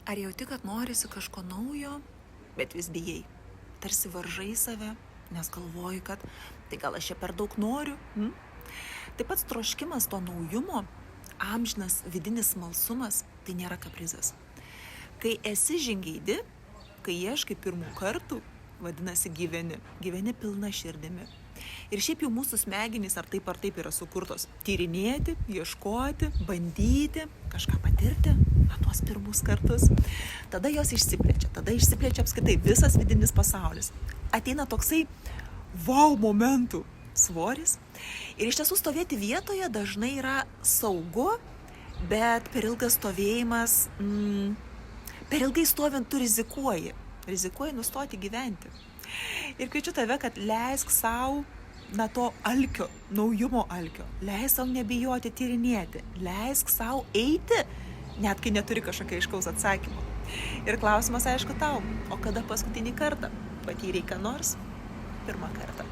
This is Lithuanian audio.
Ar jauti, kad norisi kažko naujo, bet vis bijai? Tarsi varžai save, nes galvoji, kad tai gal aš čia per daug noriu. Taip pat troškimas to naujumo, amžinas vidinis smalsumas, tai nėra kaprizas. Kai esi žingeidi, kai ieškai pirmų kartų, vadinasi gyveni pilna širdimi. Ir šiaip jau mūsų smegenys ar taip yra sukurtos tyrinėti, ieškoti, bandyti, kažką patirti, tuos pirmus kartus. Tada jos išsiplečia apskritai visas vidinis pasaulis. Ateina toksai wow momentų svoris. Ir iš tiesų stovėti vietoje dažnai yra saugu, bet per ilgas stovėjimas, per ilgai stovint tu rizikuoji nustoti gyventi. Ir kviečiu tave, kad leisk sau to alkio, naujumo alkio, leisk sau nebijoti tyrinėti, leisk sau eiti, net kai neturi kažkokio aiškaus atsakymo. Ir klausimas aišku tau, o kada paskutinį kartą patyrei ką nors? Pirmą kartą.